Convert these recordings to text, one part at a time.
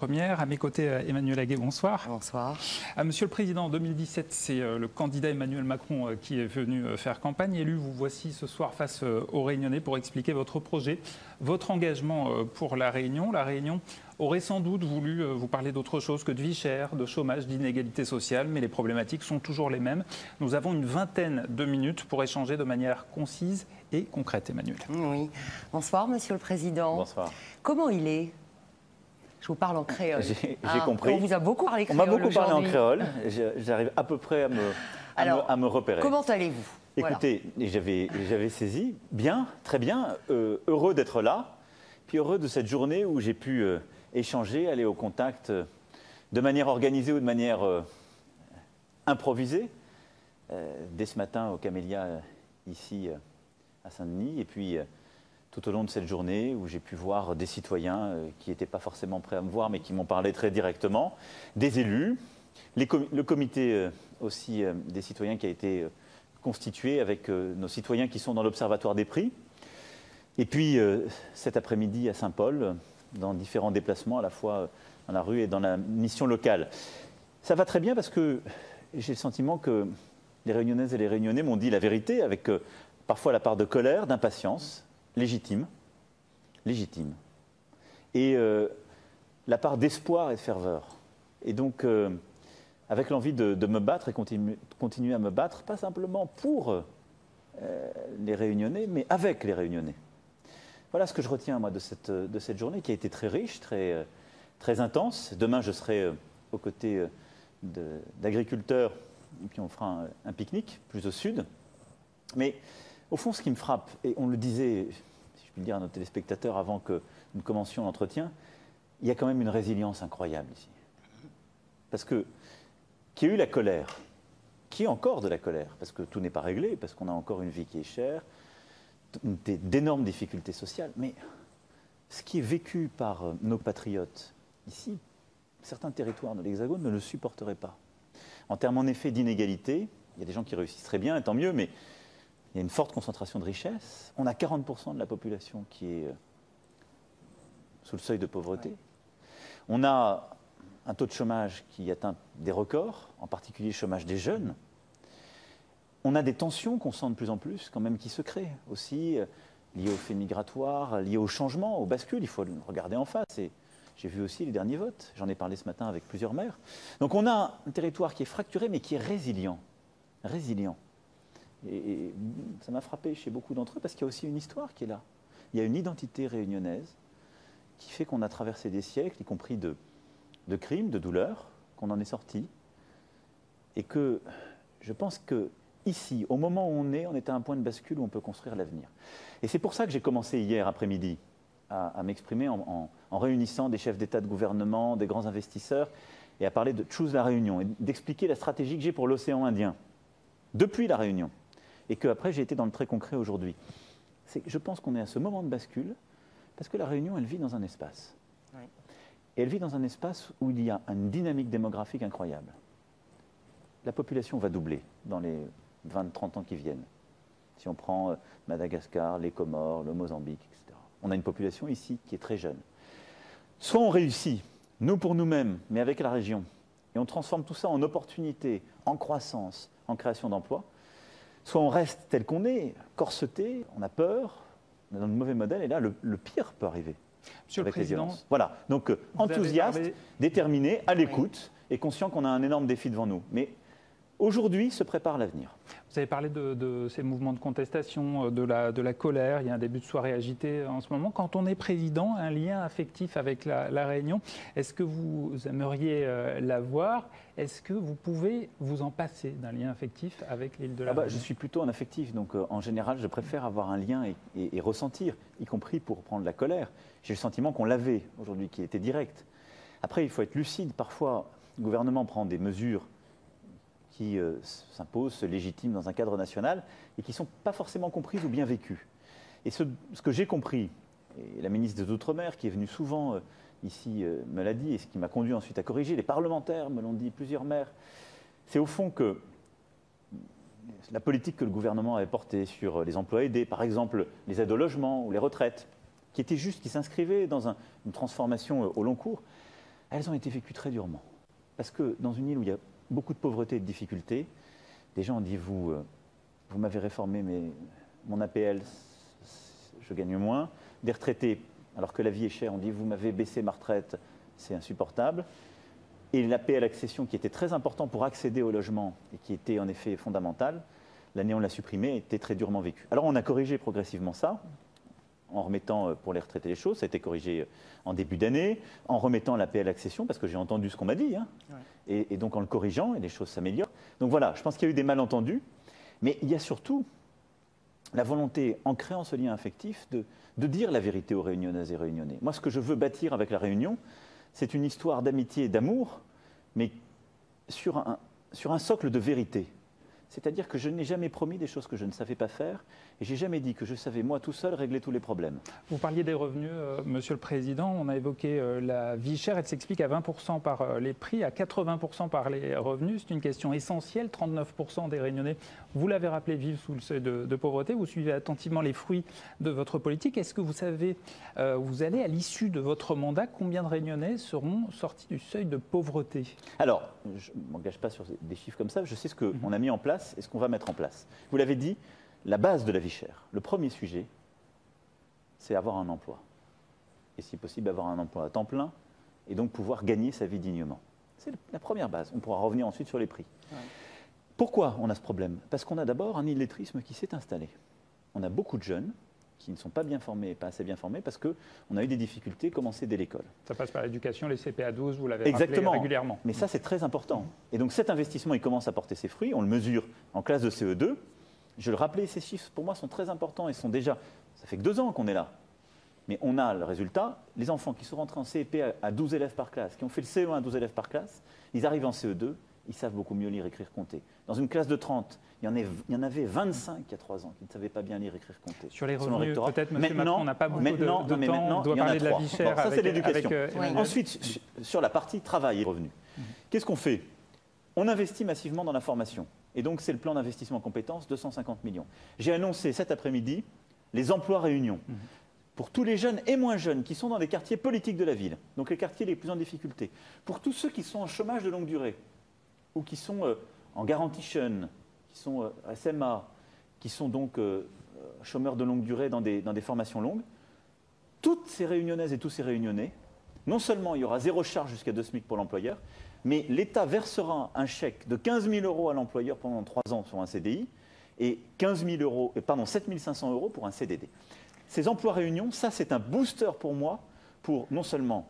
Première. À mes côtés, Emmanuel Aguet, bonsoir. Bonsoir. Monsieur le Président, en 2017, c'est le candidat Emmanuel Macron qui est venu faire campagne. Élu, vous voici ce soir face aux Réunionnais pour expliquer votre projet, votre engagement pour La Réunion. La Réunion aurait sans doute voulu vous parler d'autre chose que de vie chère, de chômage, d'inégalité sociale, mais les problématiques sont toujours les mêmes. Nous avons une vingtaine de minutes pour échanger de manière concise et concrète, Emmanuel. Oui. Bonsoir, Monsieur le Président. Bonsoir. Comment il est? Je vous parle en créole. J'ai compris. On vous a beaucoup parlé créole. On m'a beaucoup parlé en aujourd'hui. créole. J'arrive à peu près à me repérer. Comment allez-vous? Écoutez, j'avais saisi. Bien, très bien. Heureux d'être là. Puis heureux de cette journée où j'ai pu échanger, aller au contact de manière organisée ou de manière improvisée. Dès ce matin au Camélia, ici à Saint-Denis. Et puis tout au long de cette journée où j'ai pu voir des citoyens qui n'étaient pas forcément prêts à me voir, mais qui m'ont parlé très directement, des élus, le comité aussi des citoyens qui a été constitué avec nos citoyens qui sont dans l'Observatoire des prix. Et puis cet après-midi à Saint-Paul, dans différents déplacements, à la fois dans la rue et dans la mission locale. Ça va très bien parce que j'ai le sentiment que les Réunionnaises et les Réunionnais m'ont dit la vérité, avec parfois la part de colère, d'impatience, légitime, et la part d'espoir et de ferveur. Et donc, avec l'envie de me battre et continuer à me battre, pas simplement pour les Réunionnais, mais avec les Réunionnais. Voilà ce que je retiens, moi, de cette journée qui a été très riche, très intense. Demain, je serai aux côtés d'agriculteurs, et puis on fera un pique-nique, plus au sud. Mais au fond, ce qui me frappe, et on le disait, si je puis le dire à nos téléspectateurs avant que nous commencions l'entretien, il y a quand même une résilience incroyable ici. Parce que, qu'il y a eu la colère, qu'il y a encore de la colère, parce que tout n'est pas réglé, parce qu'on a encore une vie qui est chère, d'énormes difficultés sociales, mais ce qui est vécu par nos patriotes ici, certains territoires de l'Hexagone ne le supporteraient pas. En termes en effet d'inégalité, il y a des gens qui réussissent très bien, et tant mieux, mais il y a une forte concentration de richesse. On a 40% de la population qui est sous le seuil de pauvreté. Ouais. On a un taux de chômage qui atteint des records, en particulier le chômage des jeunes. On a des tensions qu'on sent de plus en plus, quand même, qui se créent aussi, liées aux faits migratoires, liées au changement, aux bascules. Il faut le regarder en face. Et j'ai vu aussi les derniers votes. J'en ai parlé ce matin avec plusieurs maires. Donc on a un territoire qui est fracturé, mais qui est résilient. Résilient. Et ça m'a frappé chez beaucoup d'entre eux parce qu'il y a aussi une histoire qui est là. Il y a une identité réunionnaise qui fait qu'on a traversé des siècles, y compris de crimes, de douleurs, qu'on en est sorti. Et que je pense que ici, au moment où on est à un point de bascule où on peut construire l'avenir. Et c'est pour ça que j'ai commencé hier après-midi à m'exprimer en réunissant des chefs d'État, de gouvernement, des grands investisseurs, et à parler de Choose la Réunion, et d'expliquer la stratégie que j'ai pour l'océan Indien, depuis la Réunion. Et qu'après, j'ai été dans le très concret aujourd'hui. Je pense qu'on est à ce moment de bascule, parce que la Réunion, elle vit dans un espace. Oui. Et elle vit dans un espace où il y a une dynamique démographique incroyable. La population va doubler dans les 20-30 ans qui viennent. Si on prend Madagascar, les Comores, le Mozambique, etc. On a une population ici qui est très jeune. Soit on réussit, nous pour nous-mêmes, mais avec la région, et on transforme tout ça en opportunité, en croissance, en création d'emplois, soit on reste tel qu'on est, corseté, on a peur, on est dans le mauvais modèle, et là, le pire peut arriver. Monsieur le Président, voilà, donc enthousiaste, déterminé, à l'écoute, et conscient qu'on a un énorme défi devant nous. Mais aujourd'hui se prépare l'avenir. Vous avez parlé de ces mouvements de contestation, de la colère. Il y a un début de soirée agité en ce moment. Quand on est président, un lien affectif avec la Réunion, est-ce que vous aimeriez l'avoir? Est-ce que vous pouvez vous en passer d'un lien affectif avec l'île de la Réunion? Je suis plutôt un affectif, donc en général, je préfère avoir un lien et ressentir, y compris pour prendre la colère. J'ai le sentiment qu'on l'avait aujourd'hui, qui était direct. Après, il faut être lucide. Parfois, le gouvernement prend des mesures qui s'imposent, se légitiment dans un cadre national et qui ne sont pas forcément comprises ou bien vécues. Et ce que j'ai compris, et la ministre des Outre-mer qui est venue souvent ici me l'a dit, et ce qui m'a conduit ensuite à corriger, les parlementaires me l'ont dit, plusieurs maires, c'est au fond que la politique que le gouvernement avait portée sur les emplois aidés, par exemple les aides au logement ou les retraites, qui était juste, qui s'inscrivait dans une transformation au long cours, elles ont été vécues très durement. Parce que dans une île où il y a beaucoup de pauvreté et de difficultés, des gens ont dit, vous m'avez réformé, mais mon APL, je gagne moins. Des retraités, alors que la vie est chère, on dit, vous m'avez baissé ma retraite, c'est insupportable. Et l'APL accession, qui était très important pour accéder au logement et qui était en effet fondamental, l'année où on l'a supprimé, était très durement vécu. Alors on a corrigé progressivement ça, en remettant pour les retraités les choses. Ça a été corrigé en début d'année, en remettant l'APL accession, parce que j'ai entendu ce qu'on m'a dit, hein, ouais. Et donc en le corrigeant, et les choses s'améliorent. Donc voilà, je pense qu'il y a eu des malentendus, mais il y a surtout la volonté, en créant ce lien affectif, de dire la vérité aux Réunionnaises et Réunionnais. Moi, ce que je veux bâtir avec la Réunion, c'est une histoire d'amitié et d'amour, mais sur un socle de vérité. C'est-à-dire que je n'ai jamais promis des choses que je ne savais pas faire, et j'ai jamais dit que je savais, moi, tout seul, régler tous les problèmes. Vous parliez des revenus, Monsieur le Président. On a évoqué la vie chère. Elle s'explique à 20% par les prix, à 80% par les revenus. C'est une question essentielle. 39% des Réunionnais, vous l'avez rappelé, vivent sous le seuil de pauvreté. Vous suivez attentivement les fruits de votre politique. Est-ce que vous savez, vous allez, à l'issue de votre mandat, combien de Réunionnais seront sortis du seuil de pauvreté? Alors, je ne m'engage pas sur des chiffres comme ça. Je sais ce qu'on a mis en place et ce qu'on va mettre en place. Vous l'avez dit, la base de la vie chère, le premier sujet, c'est avoir un emploi. Et si possible, avoir un emploi à temps plein et donc pouvoir gagner sa vie dignement. C'est la première base. On pourra revenir ensuite sur les prix. Ouais. Pourquoi on a ce problème? Parce qu'on a d'abord un illettrisme qui s'est installé. On a beaucoup de jeunes qui ne sont pas bien formés et pas assez bien formés parce qu'on a eu des difficultés commencées dès l'école. Ça passe par l'éducation, les CPA 12, vous l'avez rappelé régulièrement. Mais ça, c'est très important. Et donc cet investissement, il commence à porter ses fruits. On le mesure en classe de CE2. Je le rappelais, ces chiffres, pour moi, sont très importants et sont déjà... Ça fait que 2 ans qu'on est là. Mais on a le résultat. Les enfants qui sont rentrés en CEP à 12 élèves par classe, qui ont fait le CE1 à 12 élèves par classe, ils arrivent en CE2, ils savent beaucoup mieux lire, écrire, compter. Dans une classe de 30, il y en avait 25 il y a 3 ans qui ne savaient pas bien lire, écrire, compter. Sur les revenus, peut-être, M. Macron, on n'a pas beaucoup de temps. On doit parler de la vie chère. Bon, ça, c'est l'éducation. Ensuite, sur la partie travail et revenus, qu'est-ce qu'on fait? On investit massivement dans la formation. Et donc, c'est le plan d'investissement compétences, 250 millions. J'ai annoncé cet après-midi les emplois Réunion. Pour tous les jeunes et moins jeunes qui sont dans les quartiers politiques de la ville, donc les quartiers les plus en difficulté. Pour tous ceux qui sont en chômage de longue durée, ou qui sont en garantie jeune, qui sont SMA, qui sont donc chômeurs de longue durée dans des formations longues, toutes ces Réunionnaises et tous ces Réunionnais, non seulement il y aura 0 charge jusqu'à 2 SMIC pour l'employeur, mais l'État versera un chèque de 15 000 € à l'employeur pendant 3 ans sur un CDI et 7 500 € pour un CDD. Ces emplois Réunion, ça c'est un booster pour moi, pour non seulement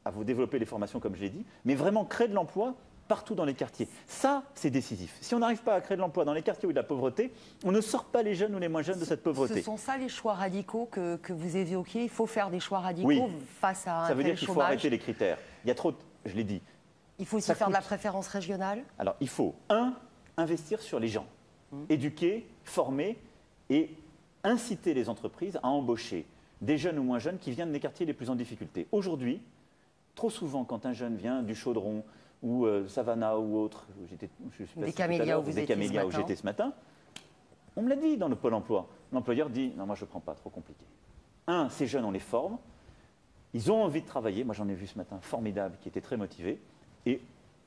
à vous développer les formations comme je l'ai dit, mais vraiment créer de l'emploi partout dans les quartiers. Ça, c'est décisif. Si on n'arrive pas à créer de l'emploi dans les quartiers où il y a de la pauvreté, on ne sort pas les jeunes ou les moins jeunes de cette pauvreté. Ce sont ça les choix radicaux que vous évoquiez? Il faut faire des choix radicaux face à un tel chômage? Ça veut dire qu'il faut arrêter les critères. Il y a trop, je l'ai dit. Il faut aussi faire de la préférence régionale? Alors, il faut, investir sur les gens. Éduquer, former et inciter les entreprises à embaucher des jeunes ou moins jeunes qui viennent des quartiers les plus en difficulté. Aujourd'hui, trop souvent, quand un jeune vient du Chaudron ou Savannah ou autre, des Camélias où j'étais ce matin, on me l'a dit dans le Pôle emploi. L'employeur dit « Non, moi je ne prends pas, trop compliqué ». Ces jeunes, on les forme, ils ont envie de travailler. Moi j'en ai vu ce matin, formidable, qui était très motivé, et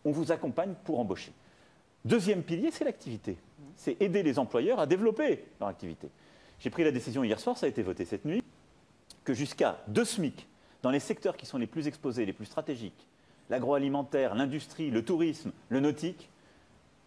on vous accompagne pour embaucher. Deuxième pilier, c'est l'activité. C'est aider les employeurs à développer leur activité. J'ai pris la décision hier soir, ça a été voté cette nuit, que jusqu'à 2 SMIC, dans les secteurs qui sont les plus exposés, les plus stratégiques, l'agroalimentaire, l'industrie, le tourisme, le nautique,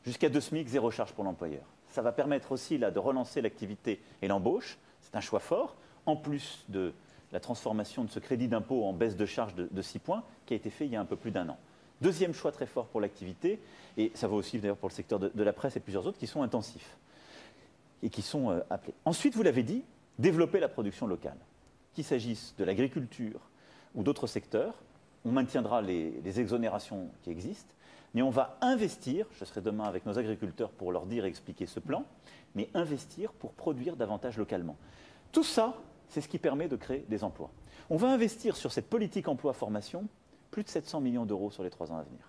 jusqu'à 2 SMIC, 0 charge pour l'employeur. Ça va permettre aussi là, de relancer l'activité et l'embauche. C'est un choix fort, en plus de la transformation de ce crédit d'impôt en baisse de charge de 6 points, qui a été fait il y a un peu plus d'1 an. Deuxième choix très fort pour l'activité, et ça vaut aussi d'ailleurs pour le secteur de la presse et plusieurs autres qui sont intensifs et qui sont appelés. Ensuite, vous l'avez dit, développer la production locale. Qu'il s'agisse de l'agriculture ou d'autres secteurs, on maintiendra les exonérations qui existent, mais on va investir, je serai demain avec nos agriculteurs pour leur dire et expliquer ce plan, mais investir pour produire davantage localement. Tout ça, c'est ce qui permet de créer des emplois. On va investir sur cette politique emploi-formation plus de 700 millions d'euros sur les 3 ans à venir.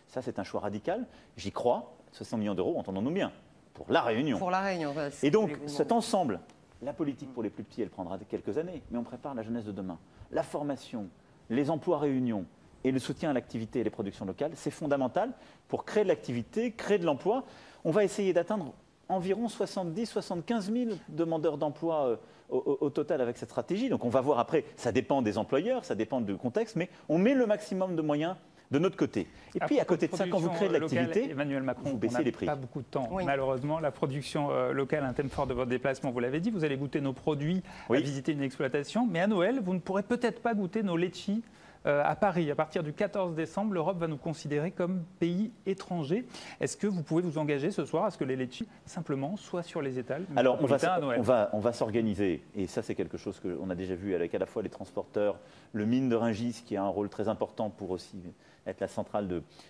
Ça, c'est un choix radical. J'y crois. 700 millions d'euros, entendons-nous bien, pour la Réunion. Pour la Réunion. Et donc, cet ensemble, la politique pour les plus petits, elle prendra quelques années, mais on prépare la jeunesse de demain. La formation, les emplois Réunion et le soutien à l'activité et les productions locales, c'est fondamental pour créer de l'activité, créer de l'emploi. On va essayer d'atteindre environ 70-75 000 demandeurs d'emploi au total avec cette stratégie. Donc on va voir après, ça dépend des employeurs, ça dépend du contexte, mais on met le maximum de moyens de notre côté. Et puis à côté de ça, quand vous créez de l'activité, Emmanuel Macron, vous baissez les prix. Pas beaucoup de temps. Oui. Malheureusement, la production locale, un thème fort de votre déplacement, vous l'avez dit, vous allez goûter nos produits, visiter une exploitation, mais à Noël, vous ne pourrez peut-être pas goûter nos litchis à Paris. À partir du 14 décembre, l'Europe va nous considérer comme pays étranger. Est-ce que vous pouvez vous engager ce soir à ce que les litchis, simplement, soient sur les étals Alors, à Noël? on va s'organiser, et ça c'est quelque chose qu'on a déjà vu avec à la fois les transporteurs, le mine de Rungis qui a un rôle très important pour aussi être la centrale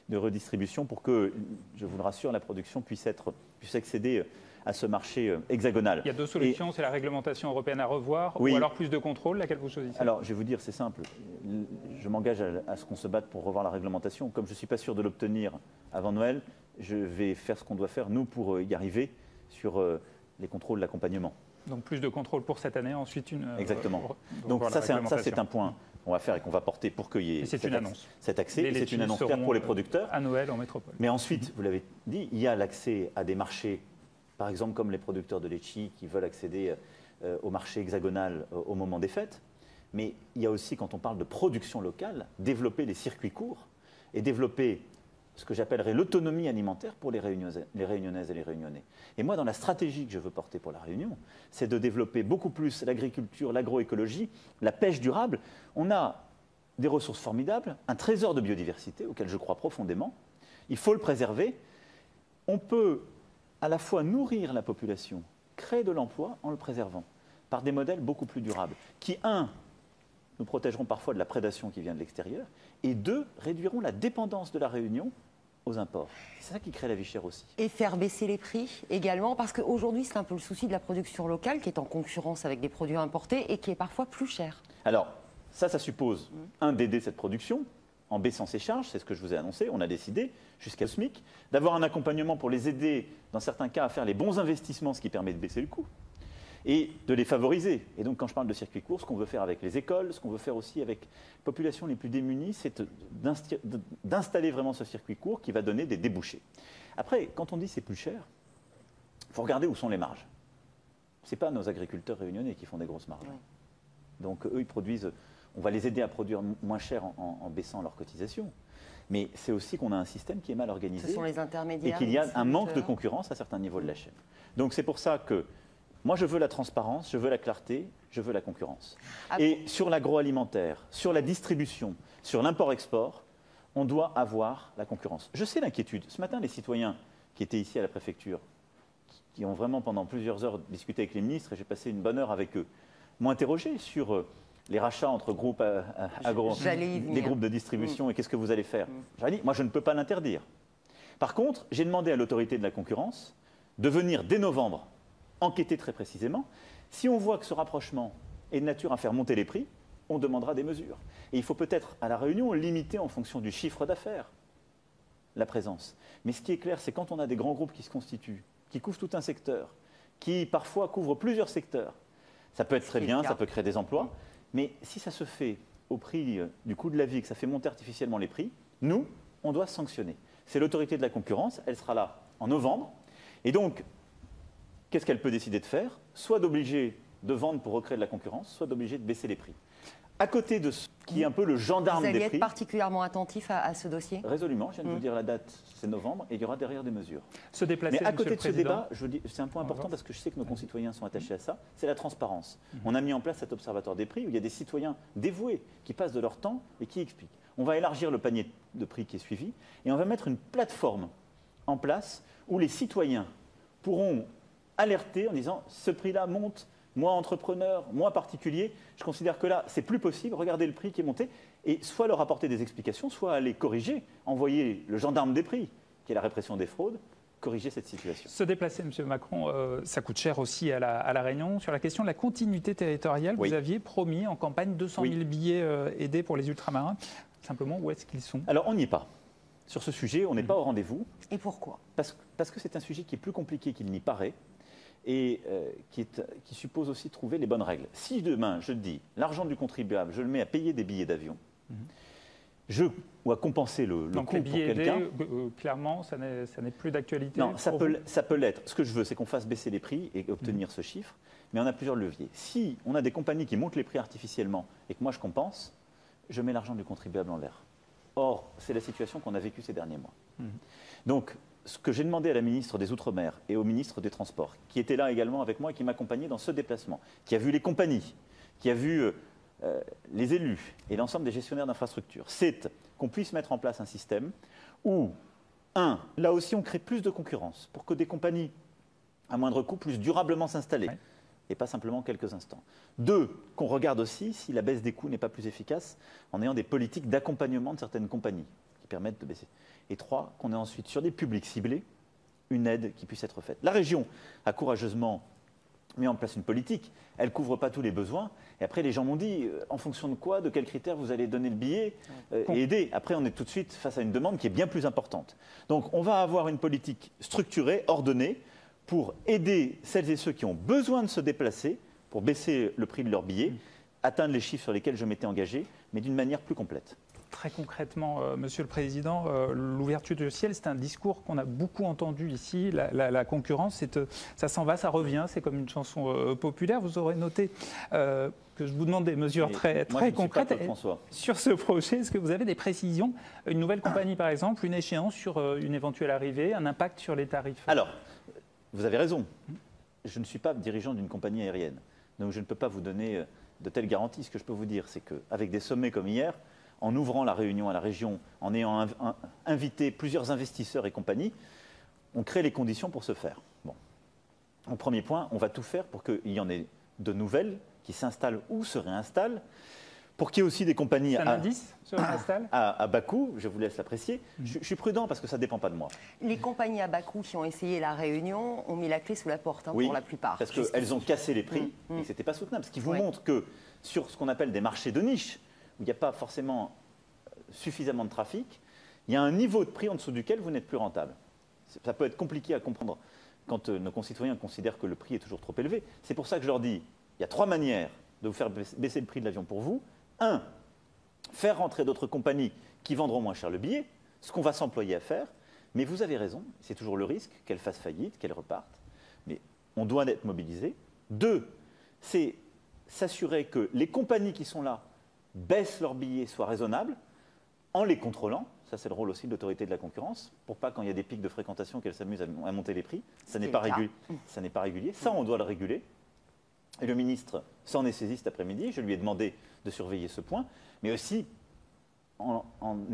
de redistribution pour que, je vous le rassure, la production puisse accéder à ce marché hexagonal. Il y a deux solutions, c'est la réglementation européenne à revoir ou alors plus de contrôle, laquelle vous choisissez? Alors, je vais vous dire, c'est simple. Je m'engage à ce qu'on se batte pour revoir la réglementation. Comme je ne suis pas sûr de l'obtenir avant Noël, je vais faire ce qu'on doit faire, nous, pour y arriver sur les contrôles d'accompagnement. Donc plus de contrôle pour cette année, ensuite une... Exactement. Donc ça, c'est un point qu'on va faire et qu'on va porter pour qu'il y ait cet accès. C'est une annonce claire pour les producteurs. À Noël, en métropole. Mais ensuite, vous l'avez dit, il y a l'accès à des marchés, par exemple comme les producteurs de litchis qui veulent accéder au marché hexagonal au moment des fêtes. Mais il y a aussi, quand on parle de production locale, développer les circuits courts et développer ce que j'appellerais l'autonomie alimentaire pour les Réunionnaises et les Réunionnais. Et moi, dans la stratégie que je veux porter pour la Réunion, c'est de développer beaucoup plus l'agriculture, l'agroécologie, la pêche durable. On a des ressources formidables, un trésor de biodiversité auquel je crois profondément. Il faut le préserver. On peut à la fois nourrir la population, créer de l'emploi en le préservant, par des modèles beaucoup plus durables, qui, un, nous protégeront parfois de la prédation qui vient de l'extérieur, et deux, réduiront la dépendance de la Réunion aux imports. C'est ça qui crée la vie chère aussi. Et faire baisser les prix également, parce qu'aujourd'hui, c'est un peu le souci de la production locale qui est en concurrence avec des produits importés et qui est parfois plus cher. Alors, ça suppose, d'aider cette production en baissant ses charges, c'est ce que je vous ai annoncé, on a décidé, jusqu'à SMIC, d'avoir un accompagnement pour les aider, dans certains cas, à faire les bons investissements, ce qui permet de baisser le coût, et de les favoriser. Et donc, quand je parle de circuit court, ce qu'on veut faire avec les écoles, ce qu'on veut faire aussi avec les populations les plus démunies, c'est d'installer vraiment ce circuit court qui va donner des débouchés. Après, quand on dit c'est plus cher, il faut regarder où sont les marges. Ce n'est pas nos agriculteurs réunionnais qui font des grosses marges. Oui. Donc, eux, ils produisent... On va les aider à produire moins cher en baissant leurs cotisations. Mais c'est aussi qu'on a un système qui est mal organisé. Ce sont les intermédiaires. Et qu'il y a un manque de concurrence à certains niveaux de la chaîne. Donc c'est pour ça que moi je veux la transparence, je veux la clarté, je veux la concurrence. Et sur l'agroalimentaire, sur la distribution, sur l'import-export, on doit avoir la concurrence. Je sais l'inquiétude. Ce matin, les citoyens qui étaient ici à la préfecture, qui ont vraiment pendant plusieurs heures discuté avec les ministres, et j'ai passé une bonne heure avec eux, m'ont interrogé sur... les rachats entre groupes des groupes de distribution et qu'est-ce que vous allez faire? J'aurais dit, moi je ne peux pas l'interdire. Par contre, j'ai demandé à l'autorité de la concurrence de venir dès novembre enquêter très précisément. Si on voit que ce rapprochement est de nature à faire monter les prix, on demandera des mesures. Et il faut peut-être à la Réunion limiter en fonction du chiffre d'affaires la présence. Mais ce qui est clair, c'est quand on a des grands groupes qui se constituent, qui couvrent tout un secteur, qui parfois couvrent plusieurs secteurs, ça peut être très bien, ça peut créer des emplois. Mais si ça se fait au prix du coût de la vie, que ça fait monter artificiellement les prix, nous, on doit sanctionner. C'est l'autorité de la concurrence, elle sera là en novembre. Et donc, qu'est-ce qu'elle peut décider de faire? Soit d'obliger de vendre pour recréer de la concurrence, soit d'obliger de baisser les prix. À côté de ce qui est un peu le gendarme des prix... Vous allez être particulièrement attentif à ce dossier? Résolument, je viens de vous dire la date, c'est novembre, et il y aura derrière des mesures. Se déplacer, mais à côté de ce débat, c'est un point important parce que je sais que nos concitoyens sont attachés à ça, c'est la transparence. On a mis en place cet observatoire des prix où il y a des citoyens dévoués qui passent de leur temps et qui expliquent. On va élargir le panier de prix qui est suivi et on va mettre une plateforme en place où les citoyens pourront alerter en disant ce prix-là monte. Moi, entrepreneur, moi, particulier, je considère que là, c'est plus possible. Regardez le prix qui est monté. Et soit leur apporter des explications, soit aller corriger, envoyer le gendarme des prix, qui est la répression des fraudes, corriger cette situation. Se déplacer, M. Macron, ça coûte cher aussi à la Réunion. Sur la question de la continuité territoriale, vous aviez promis en campagne 200 000 billets aidés pour les ultramarins. Simplement, où est-ce qu'ils sont? Alors, on n'y est pas. Sur ce sujet, on n'est pas au rendez-vous. Et pourquoi? Parce que c'est un sujet qui est plus compliqué qu'il n'y paraît. Et qui suppose aussi de trouver les bonnes règles. Si demain, je dis, l'argent du contribuable, je le mets à payer des billets d'avion, ou à compenser le Donc coût les pour billets quelqu'un. aidés, clairement, ça n'est plus d'actualité. Non, ça pour peut l'être. Ce que je veux, c'est qu'on fasse baisser les prix et obtenir ce chiffre. Mais on a plusieurs leviers. Si on a des compagnies qui montent les prix artificiellement et que moi je compense, je mets l'argent du contribuable en l'air. Or, c'est la situation qu'on a vécue ces derniers mois. Donc, ce que j'ai demandé à la ministre des Outre-mer et au ministre des Transports, qui était là également avec moi et qui m'accompagnait dans ce déplacement, qui a vu les compagnies, qui a vu les élus et l'ensemble des gestionnaires d'infrastructures, c'est qu'on puisse mettre en place un système où, là aussi, on crée plus de concurrence pour que des compagnies à moindre coût puissent durablement s'installer. Ouais. Et pas simplement quelques instants. 2, qu'on regarde aussi si la baisse des coûts n'est pas plus efficace en ayant des politiques d'accompagnement de certaines compagnies qui permettent de baisser. Et 3, qu'on ait ensuite sur des publics ciblés une aide qui puisse être faite. La région a courageusement mis en place une politique, elle ne couvre pas tous les besoins. Et après, les gens m'ont dit, en fonction de quoi, de quels critères vous allez donner le billet et aider. Après, on est tout de suite face à une demande qui est bien plus importante. Donc, on va avoir une politique structurée, ordonnée, pour aider celles et ceux qui ont besoin de se déplacer, pour baisser le prix de leur billet, atteindre les chiffres sur lesquels je m'étais engagé, mais d'une manière plus complète. Très concrètement, Monsieur le Président, l'ouverture du ciel, c'est un discours qu'on a beaucoup entendu ici. La concurrence, ça s'en va, ça revient, c'est comme une chanson populaire. Vous aurez noté que je vous demande des mesures très concrètes sur ce projet. Est-ce que vous avez des précisions? Une nouvelle compagnie, par exemple, une échéance sur une éventuelle arrivée, un impact sur les tarifs? Alors, vous avez raison. Je ne suis pas dirigeant d'une compagnie aérienne, donc je ne peux pas vous donner de telles garanties. Ce que je peux vous dire, c'est qu'avec des sommets comme hier, en ouvrant la réunion à la région, en ayant invité plusieurs investisseurs et compagnies, on crée les conditions pour ce faire. Bon. Au premier point, on va tout faire pour qu'il y en ait de nouvelles qui s'installent ou se réinstallent, pour qu'il y ait aussi des compagnies à bas coût. Je vous laisse l'apprécier. Je suis prudent parce que ça ne dépend pas de moi. Les compagnies à bas coût qui ont essayé la Réunion ont mis la clé sous la porte, oui, pour la plupart. Parce qu'elles ont cassé les prix et ce n'était pas soutenable. Ce qui vous montre que sur ce qu'on appelle des marchés de niche, où il n'y a pas forcément suffisamment de trafic, il y a un niveau de prix en dessous duquel vous n'êtes plus rentable. Ça peut être compliqué à comprendre quand nos concitoyens considèrent que le prix est toujours trop élevé. C'est pour ça que je leur dis, il y a 3 manières de vous faire baisser le prix de l'avion pour vous. 1, faire rentrer d'autres compagnies qui vendront moins cher le billet, ce qu'on va s'employer à faire. Mais vous avez raison, c'est toujours le risque qu'elles fassent faillite, qu'elles repartent. Mais on doit être mobilisé. 2, c'est s'assurer que les compagnies qui sont là baissent leurs billets, soient raisonnables, en les contrôlant. Ça, c'est le rôle aussi de l'autorité de la concurrence, pour pas, quand il y a des pics de fréquentation, qu'elles s'amusent à monter les prix. Ça n'est pas régulier. Ça, on doit le réguler. Et le ministre s'en est saisi cet après-midi. Je lui ai demandé de surveiller ce point, mais aussi en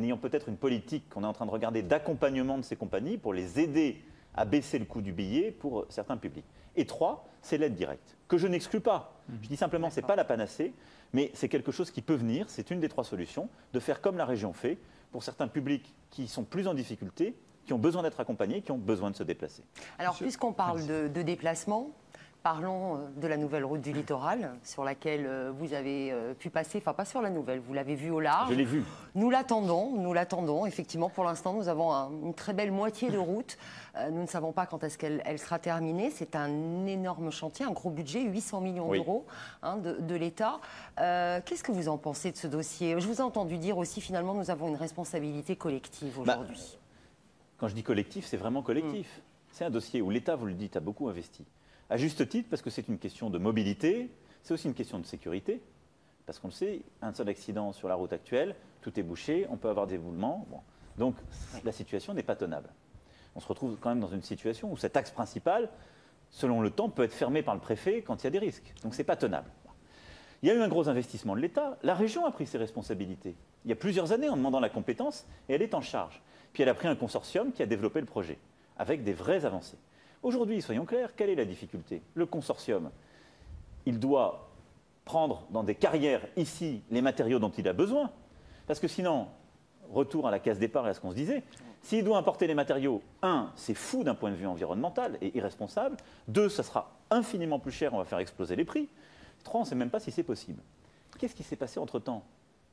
ayant peut-être une politique qu'on est en train de regarder d'accompagnement de ces compagnies pour les aider à baisser le coût du billet pour certains publics. Et 3, c'est l'aide directe, que je n'exclus pas. Je dis simplement, ce n'est pas la panacée, mais c'est quelque chose qui peut venir, c'est une des 3 solutions, de faire comme la région fait pour certains publics qui sont plus en difficulté, qui ont besoin d'être accompagnés, qui ont besoin de se déplacer. Alors, puisqu'on parle de déplacement, parlons de la nouvelle route du littoral sur laquelle vous avez pu passer, enfin pas sur la nouvelle, vous l'avez vue au large. Je l'ai vue. Nous l'attendons. Effectivement, pour l'instant, nous avons une très belle moitié de route. Nous ne savons pas quand est-ce qu'elle sera terminée. C'est un énorme chantier, un gros budget, 800 millions d'euros de l'État. Qu'est-ce que vous en pensez de ce dossier? Je vous ai entendu dire aussi, finalement, nous avons une responsabilité collective aujourd'hui. Quand je dis collectif, c'est vraiment collectif. C'est un dossier où l'État, vous le dites, a beaucoup investi. À juste titre, parce que c'est une question de mobilité, c'est aussi une question de sécurité, parce qu'on le sait, un seul accident sur la route actuelle, tout est bouché, on peut avoir des éboulements. Bon. Donc la situation n'est pas tenable. On se retrouve quand même dans une situation où cet axe principal, selon le temps, peut être fermé par le préfet quand il y a des risques. Donc ce n'est pas tenable. Il y a eu un gros investissement de l'État, la région a pris ses responsabilités. Il y a plusieurs années en demandant la compétence, et elle est en charge. Puis elle a pris un consortium qui a développé le projet, avec des vraies avancées. Aujourd'hui, soyons clairs, quelle est la difficulté? Le consortium, il doit prendre dans des carrières ici les matériaux dont il a besoin, parce que sinon, retour à la case départ et à ce qu'on se disait, s'il doit importer les matériaux, 1, c'est fou d'un point de vue environnemental et irresponsable, 2, ça sera infiniment plus cher, on va faire exploser les prix, 3, on ne sait même pas si c'est possible. Qu'est-ce qui s'est passé entre-temps?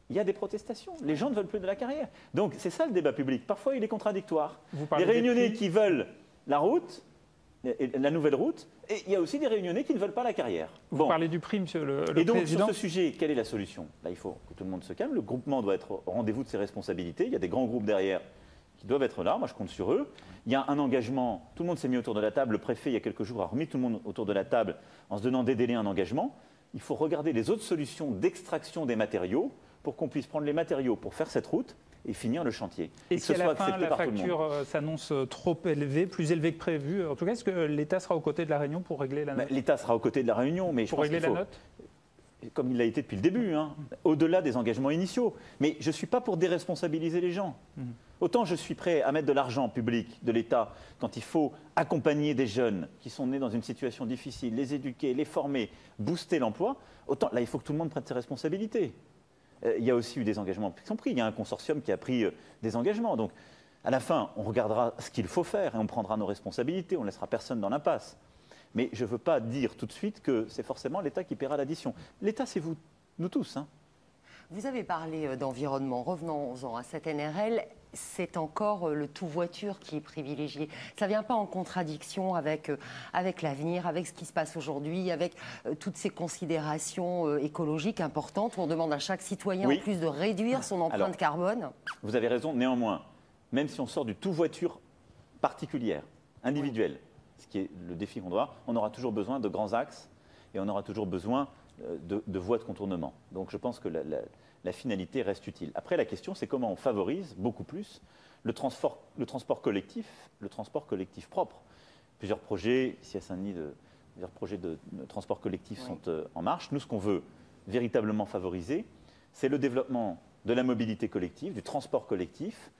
Il y a des protestations, les gens ne veulent plus de la carrière. Donc c'est ça le débat public, parfois il est contradictoire. Les Réunionnais qui veulent la route la nouvelle route, et il y a aussi des Réunionnais qui ne veulent pas la carrière. Vous parlez du prix, monsieur le Et donc, Président. sur ce sujet, quelle est la solution? Là, il faut que tout le monde se calme. Le groupement doit être au rendez-vous de ses responsabilités. Il y a des grands groupes derrière qui doivent être là. Moi, je compte sur eux. Il y a un engagement. Tout le monde s'est mis autour de la table. Le préfet, il y a quelques jours, a remis tout le monde autour de la table en se donnant des délais, un engagement. Il faut regarder les autres solutions d'extraction des matériaux pour qu'on puisse prendre les matériaux pour faire cette route et finir le chantier. Et si à la fin, la facture s'annonce trop élevée, plus élevée que prévu, en tout cas, est-ce que l'État sera aux côtés de la Réunion pour régler la note? L'État sera aux côtés de la Réunion, mais pour régler la note, comme il l'a été depuis le début, hein, au-delà des engagements initiaux. Mais je ne suis pas pour déresponsabiliser les gens. Autant je suis prêt à mettre de l'argent public de l'État quand il faut accompagner des jeunes qui sont nés dans une situation difficile, les éduquer, les former, booster l'emploi, autant là, il faut que tout le monde prenne ses responsabilités. Il y a aussi eu des engagements qui sont pris. Il y a un consortium qui a pris des engagements. Donc, à la fin, on regardera ce qu'il faut faire et on prendra nos responsabilités. On ne laissera personne dans l'impasse. Mais je ne veux pas dire tout de suite que c'est forcément l'État qui paiera l'addition. L'État, c'est vous, nous tous. Hein. Vous avez parlé d'environnement. Revenons-en à cette NRL. C'est encore le tout-voiture qui est privilégié. Ça ne vient pas en contradiction avec l'avenir, avec ce qui se passe aujourd'hui, avec toutes ces considérations écologiques importantes où on demande à chaque citoyen, en plus de réduire son empreinte carbone. Vous avez raison. Néanmoins, même si on sort du tout-voiture particulière, individuelle, ce qui est le défi qu'on doit avoir, on aura toujours besoin de grands axes et on aura toujours besoin de voies de contournement. Donc je pense que la finalité reste utile. Après, la question, c'est comment on favorise beaucoup plus le transport collectif propre. Plusieurs projets, ici à Saint-Denis, plusieurs projets de transport collectif sont en marche. Nous, ce qu'on veut véritablement favoriser, c'est le développement de la mobilité collective, du transport collectif,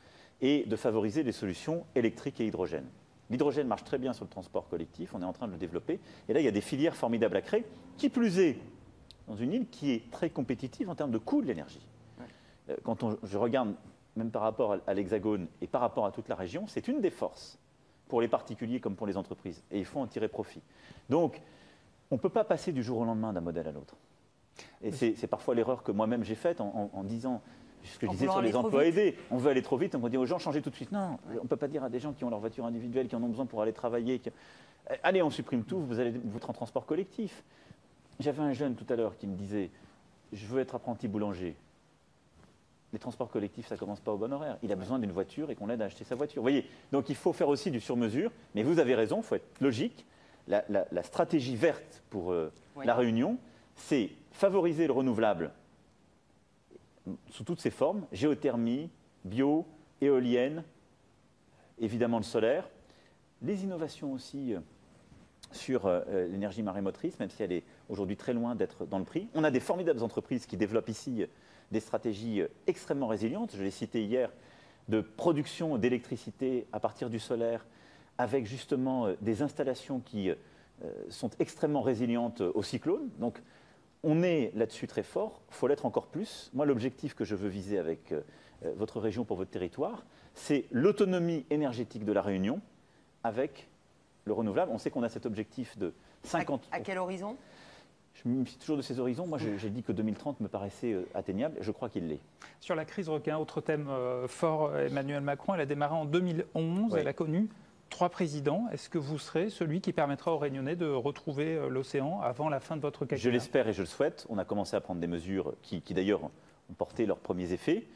et de favoriser les solutions électriques et hydrogène. L'hydrogène marche très bien sur le transport collectif, on est en train de le développer. Et là, il y a des filières formidables à créer, qui plus est dans une île qui est très compétitive en termes de coût de l'énergie. Quand je regarde, même par rapport à l'Hexagone et par rapport à toute la région, c'est une des forces pour les particuliers comme pour les entreprises. Et il faut en tirer profit. Donc, on ne peut pas passer du jour au lendemain d'un modèle à l'autre. Et c'est parfois l'erreur que moi-même j'ai faite en disant, ce que je disais sur les emplois aidés, on veut aller trop vite, on va dire aux gens, changez tout de suite. Non, on ne peut pas dire à des gens qui ont leur voiture individuelle, qui en ont besoin pour aller travailler, allez, on supprime tout, vous allez vous en transport collectif. J'avais un jeune tout à l'heure qui me disait, je veux être apprenti boulanger. Les transports collectifs, ça ne commence pas au bon horaire. Il a besoin d'une voiture et qu'on l'aide à acheter sa voiture. Vous voyez, donc il faut faire aussi du sur-mesure, mais vous avez raison, il faut être logique. La stratégie verte pour la Réunion, c'est favoriser le renouvelable sous toutes ses formes, géothermie, bio, éolienne, évidemment le solaire, les innovations aussi sur l'énergie marémotrice, même si elle est aujourd'hui très loin d'être dans le prix. On a des formidables entreprises qui développent ici des stratégies extrêmement résilientes. Je l'ai cité hier, de production d'électricité à partir du solaire, avec justement des installations qui sont extrêmement résilientes aux cyclones. Donc, on est là-dessus très fort, il faut l'être encore plus. Moi, l'objectif que je veux viser avec votre région pour votre territoire, c'est l'autonomie énergétique de la Réunion avec le renouvelable. On sait qu'on a cet objectif de 50... À quel horizon ? Je me suis toujours de ces horizons. Moi, j'ai dit que 2030 me paraissait atteignable. Je crois qu'il l'est. Sur la crise requin, autre thème fort, Emmanuel Macron, elle a démarré en 2011. Oui. Elle a connu 3 présidents. Est-ce que vous serez celui qui permettra aux Réunionnais de retrouver l'océan avant la fin de votre quinquennat ? Je l'espère et je le souhaite. On a commencé à prendre des mesures qui d'ailleurs ont porté leurs premiers effets.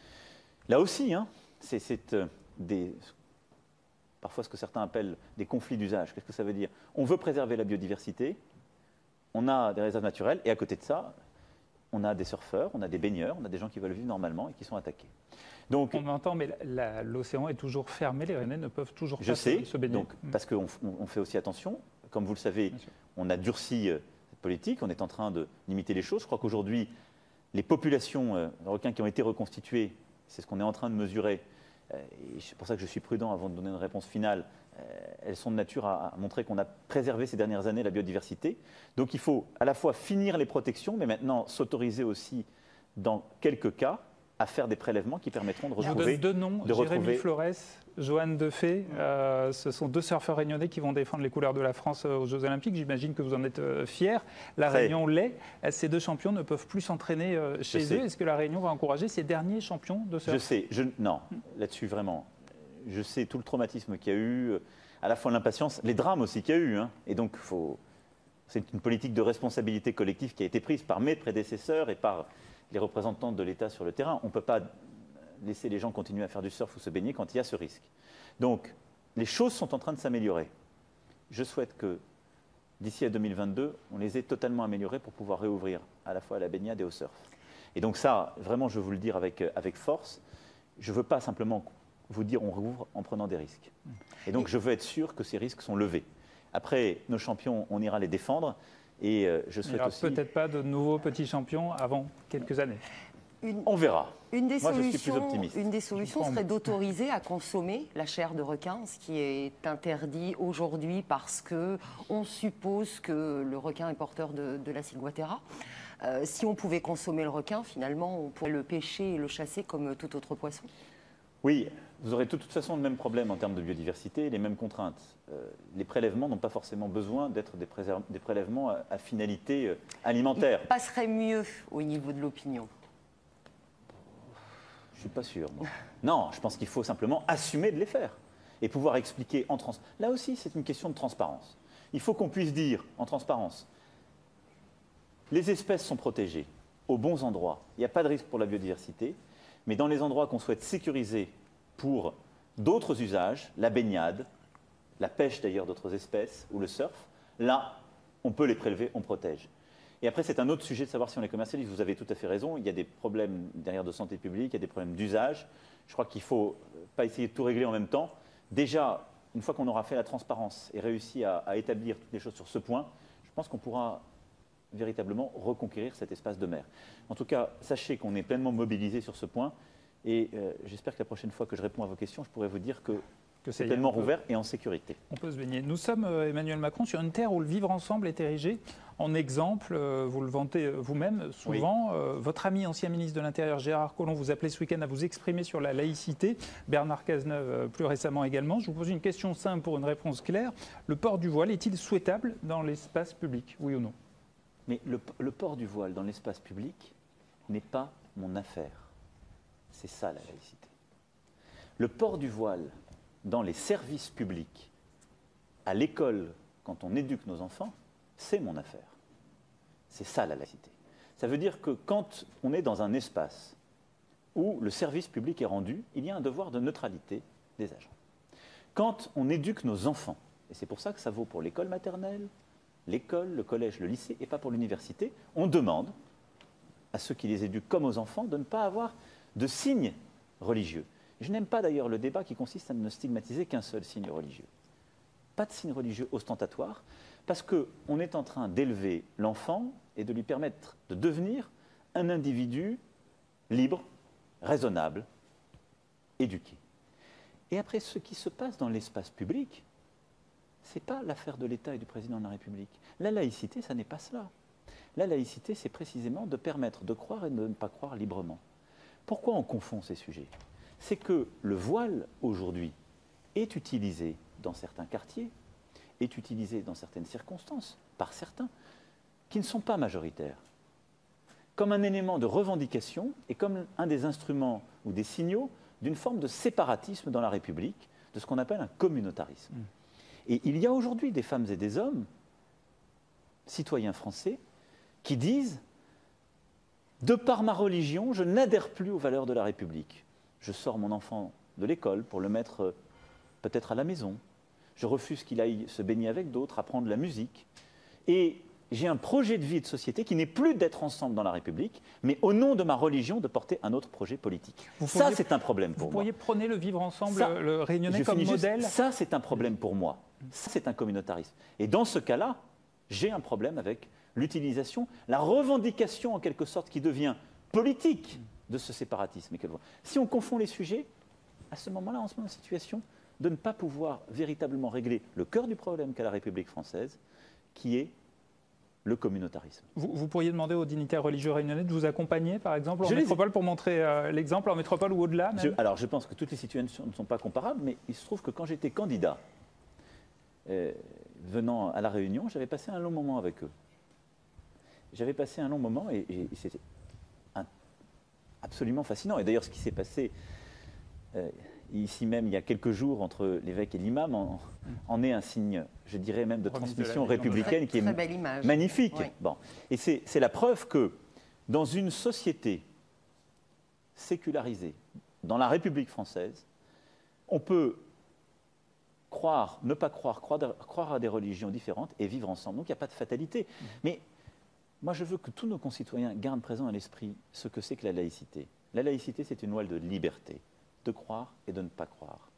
Là aussi, hein, c'est parfois ce que certains appellent des conflits d'usage. Qu'est-ce que ça veut dire ? On veut préserver la biodiversité, on a des réserves naturelles, et à côté de ça, on a des surfeurs, on a des baigneurs, on a des gens qui veulent vivre normalement et qui sont attaqués. Donc, on entend, mais l'océan est toujours fermé, les Réunionnais ne peuvent toujours pas se baigner. Donc, parce qu'on fait aussi attention. Comme vous le savez, on a durci cette politique, on est en train de limiter les choses. Je crois qu'aujourd'hui, les populations de requins qui ont été reconstituées, c'est ce qu'on est en train de mesurer, et c'est pour ça que je suis prudent avant de donner une réponse finale, elles sont de nature à montrer qu'on a préservé ces dernières années la biodiversité. Donc il faut à la fois finir les protections, mais maintenant s'autoriser aussi, dans quelques cas, à faire des prélèvements qui permettront de retrouver... Je donne 2 noms, Jérémy Flores, Joanne Defay. Ce sont 2 surfeurs réunionnais qui vont défendre les couleurs de la France aux Jeux Olympiques. J'imagine que vous en êtes fiers. La Réunion l'est. Ces 2 champions ne peuvent plus s'entraîner chez eux. Est-ce que la Réunion va encourager ces derniers champions de surf ? Je sais. Non, là-dessus, vraiment. Je sais tout le traumatisme qu'il y a eu. à la fois l'impatience, les drames aussi qu'il y a eu. Hein. Et donc, c'est une politique de responsabilité collective qui a été prise par mes prédécesseurs et par les représentants de l'État sur le terrain. On ne peut pas laisser les gens continuer à faire du surf ou se baigner quand il y a ce risque. Donc, les choses sont en train de s'améliorer. Je souhaite que d'ici à 2022, on les ait totalement améliorées pour pouvoir réouvrir à la fois à la baignade et au surf. Et donc ça, vraiment, je veux vous le dire avec force, je ne veux pas simplement vous dire on rouvre en prenant des risques. Et donc je veux être sûr que ces risques sont levés. Après, nos champions, on ira les défendre. Et je souhaite aussi... Il n'y aura peut-être pas de nouveaux petits champions avant quelques années. On verra. Moi, je suis plus optimiste. Une des solutions serait d'autoriser à consommer la chair de requin, ce qui est interdit aujourd'hui parce qu'on suppose que le requin est porteur de la ciguatera. Si on pouvait consommer le requin, finalement, on pourrait le pêcher et le chasser comme tout autre poisson. Oui, vous aurez de toute façon le même problème en termes de biodiversité, les mêmes contraintes. Les prélèvements n'ont pas forcément besoin d'être des prélèvements à finalité alimentaire. Il passerait mieux au niveau de l'opinion. Je ne suis pas sûr. Non, je pense qu'il faut simplement assumer de les faire et pouvoir expliquer en transparence. Là aussi, c'est une question de transparence. Il faut qu'on puisse dire en transparence, les espèces sont protégées aux bons endroits, il n'y a pas de risque pour la biodiversité, mais dans les endroits qu'on souhaite sécuriser pour d'autres usages, la baignade, la pêche d'ailleurs d'autres espèces ou le surf, là, on peut les prélever, on protège. Et après, c'est un autre sujet de savoir si on les commercialise. Vous avez tout à fait raison, il y a des problèmes derrière de santé publique, il y a des problèmes d'usage. Je crois qu'il ne faut pas essayer de tout régler en même temps. Déjà, une fois qu'on aura fait la transparence et réussi à établir toutes les choses sur ce point, je pense qu'on pourra véritablement reconquérir cet espace de mer. En tout cas, sachez qu'on est pleinement mobilisé sur ce point et j'espère que la prochaine fois que je réponds à vos questions, je pourrai vous dire que c'est pleinement rouvert et en sécurité. On peut se baigner. Nous sommes, Emmanuel Macron, sur une terre où le vivre ensemble est érigé en exemple. Vous le vantez vous-même souvent. Oui. Votre ami, ancien ministre de l'Intérieur, Gérard Collomb, vous appelait ce week-end à vous exprimer sur la laïcité. Bernard Cazeneuve, plus récemment également. Je vous pose une question simple pour une réponse claire. Le port du voile est-il souhaitable dans l'espace public, oui ou non? Mais le port du voile dans l'espace public n'est pas mon affaire. C'est ça la laïcité. Le port du voile dans les services publics, à l'école, quand on éduque nos enfants, c'est mon affaire. C'est ça la laïcité. Ça veut dire que quand on est dans un espace où le service public est rendu, il y a un devoir de neutralité des agents. Quand on éduque nos enfants, et c'est pour ça que ça vaut pour l'école maternelle, l'école, le collège, le lycée, et pas pour l'université, on demande à ceux qui les éduquent comme aux enfants de ne pas avoir de signes religieux. Je n'aime pas d'ailleurs le débat qui consiste à ne stigmatiser qu'un seul signe religieux. Pas de signe religieux ostentatoire, parce qu'on est en train d'élever l'enfant et de lui permettre de devenir un individu libre, raisonnable, éduqué. Et après, ce qui se passe dans l'espace public, ce n'est pas l'affaire de l'État et du président de la République. La laïcité, ça n'est pas cela. La laïcité, c'est précisément de permettre de croire et de ne pas croire librement. Pourquoi on confond ces sujets? C'est que le voile, aujourd'hui, est utilisé dans certains quartiers, est utilisé dans certaines circonstances, par certains, qui ne sont pas majoritaires, comme un élément de revendication et comme un des instruments ou des signaux d'une forme de séparatisme dans la République, de ce qu'on appelle un communautarisme. Et il y a aujourd'hui des femmes et des hommes, citoyens français, qui disent « De par ma religion, je n'adhère plus aux valeurs de la République. Je sors mon enfant de l'école pour le mettre peut-être à la maison. Je refuse qu'il aille se baigner avec d'autres, apprendre la musique. Et j'ai un projet de vie et de société qui n'est plus d'être ensemble dans la République, mais au nom de ma religion, de porter un autre projet politique. » Ça, c'est un problème pour moi. Vous pourriez prôner le vivre ensemble, le réunionnais comme modèle? Ça, c'est un problème pour moi. Ça, c'est un communautarisme. Et dans ce cas-là, j'ai un problème avec l'utilisation, la revendication en quelque sorte qui devient politique de ce séparatisme. Si on confond les sujets, à ce moment-là, on se met en situation de ne pas pouvoir véritablement régler le cœur du problème qu'a la République française, qui est le communautarisme. Vous pourriez demander aux dignitaires religieux réunionnais de vous accompagner, par exemple, en métropole, pour montrer l'exemple, en métropole ou au-delà même? Alors, je pense que toutes les situations ne sont pas comparables, mais il se trouve que quand j'étais candidat, venant à La Réunion, j'avais passé un long moment avec eux. J'avais passé un long moment et c'était absolument fascinant. Et d'ailleurs, ce qui s'est passé il ici même il y a quelques jours entre l'évêque et l'imam en est un signe, je dirais même de transmission républicaine qui est magnifique. Oui. Bon. Et c'est la preuve que dans une société sécularisée, dans la République française, on peut croire, ne pas croire, croire à des religions différentes et vivre ensemble. Donc il n'y a pas de fatalité. Mais moi je veux que tous nos concitoyens gardent présent à l'esprit ce que c'est que la laïcité. La laïcité, c'est une loi de liberté, de croire et de ne pas croire.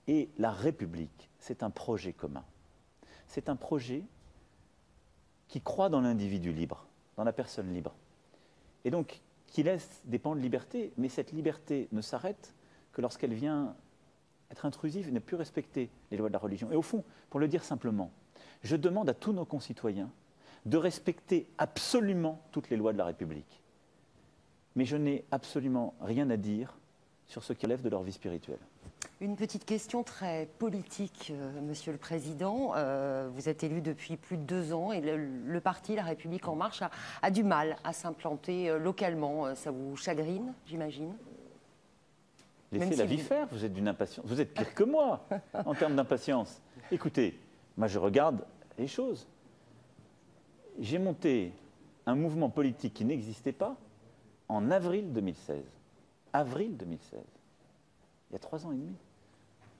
Et la République, c'est un projet commun. C'est un projet qui croit dans l'individu libre, dans la personne libre. Et donc, qui laisse des pans de liberté, mais cette liberté ne s'arrête que lorsqu'elle vient être intrusive et ne plus respecter les lois de la religion. Et au fond, pour le dire simplement, je demande à tous nos concitoyens de respecter absolument toutes les lois de la République. Mais je n'ai absolument rien à dire sur ce qui relève de leur vie spirituelle. Une petite question très politique, Monsieur le Président. Vous êtes élu depuis plus de 2 ans et le parti La République En Marche a du mal à s'implanter localement. Ça vous chagrine, j'imagine? Laissez la vie faire, vous êtes d'une impatience. Vous êtes pire que moi en termes d'impatience. Écoutez, moi je regarde les choses. J'ai monté un mouvement politique qui n'existait pas en avril 2016. Avril 2016. Il y a 3 ans et demi.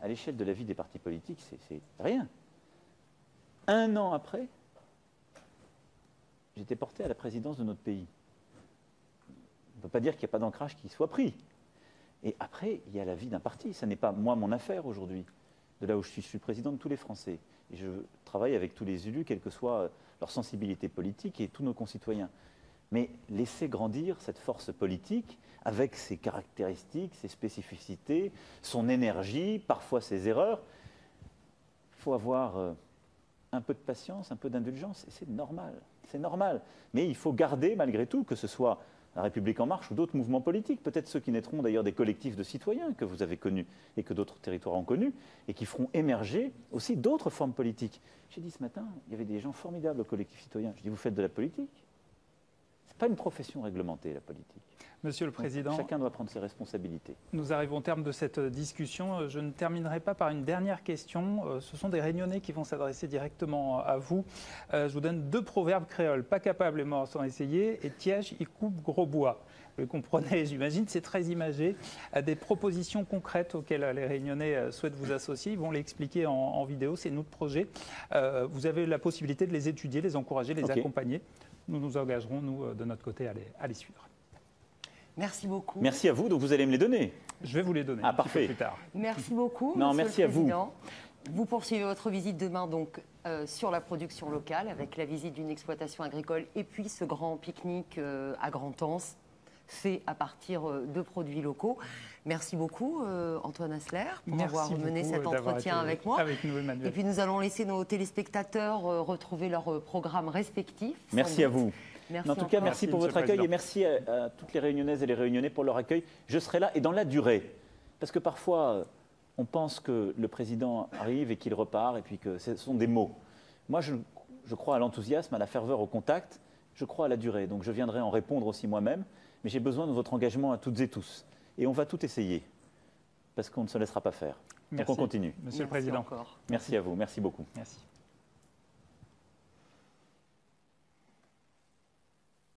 À l'échelle de la vie des partis politiques, c'est rien. 1 an après, j'étais porté à la présidence de notre pays. On ne peut pas dire qu'il n'y a pas d'ancrage qui soit pris. Et après, il y a la vie d'un parti. Ce n'est pas moi mon affaire aujourd'hui. De là où je suis président de tous les Français. Et je travaille avec tous les élus, quelle que soit leur sensibilité politique, et tous nos concitoyens. Mais laisser grandir cette force politique avec ses caractéristiques, ses spécificités, son énergie, parfois ses erreurs. Il faut avoir un peu de patience, un peu d'indulgence, et c'est normal. C'est normal. Mais il faut garder, malgré tout, que ce soit La République En Marche ou d'autres mouvements politiques, peut-être ceux qui naîtront d'ailleurs des collectifs de citoyens que vous avez connus et que d'autres territoires ont connus, et qui feront émerger aussi d'autres formes politiques. J'ai dit ce matin, il y avait des gens formidables au collectif citoyen. Je dis, vous faites de la politique? Ce n'est pas une profession réglementée, la politique. Monsieur le Président, donc, chacun doit prendre ses responsabilités. Nous arrivons au terme de cette discussion. Je ne terminerai pas par une dernière question. Ce sont des Réunionnais qui vont s'adresser directement à vous. Je vous donne 2 proverbes créoles. Pas capable et mort sans essayer, et tiège, il coupe gros bois. Vous le comprenez, j'imagine, c'est très imagé. Des propositions concrètes auxquelles les Réunionnais souhaitent vous associer, ils vont l'expliquer en vidéo, c'est notre projet. Vous avez la possibilité de les étudier, les encourager, les accompagner. Nous nous engagerons, nous, de notre côté, à les suivre. Merci beaucoup. Merci à vous, donc vous allez me les donner. Je vais vous les donner parfait. plus tard. Merci beaucoup, non, Monsieur merci le Président. À vous. Vous poursuivez votre visite demain donc, sur la production locale avec la visite d'une exploitation agricole et puis ce grand pique-nique à Grand-Anse fait à partir de produits locaux. Merci beaucoup Antoine Asler pour avoir mené cet entretien avec moi. Avec nous, Emmanuel. Et puis nous allons laisser nos téléspectateurs retrouver leurs programmes respectifs. Merci à vous. Merci en tout cas, merci pour votre accueil et merci à toutes les Réunionnaises et les Réunionnais pour leur accueil. Je serai là et dans la durée. Parce que parfois, on pense que le président arrive et qu'il repart et puis que ce sont des mots. Moi, je crois à l'enthousiasme, à la ferveur, au contact. Je crois à la durée. Donc je viendrai en répondre aussi moi-même. Mais j'ai besoin de votre engagement à toutes et tous. Et on va tout essayer. Parce qu'on ne se laissera pas faire. Merci. Donc on continue. Monsieur le Président. Encore. Merci à vous. Merci beaucoup. Merci.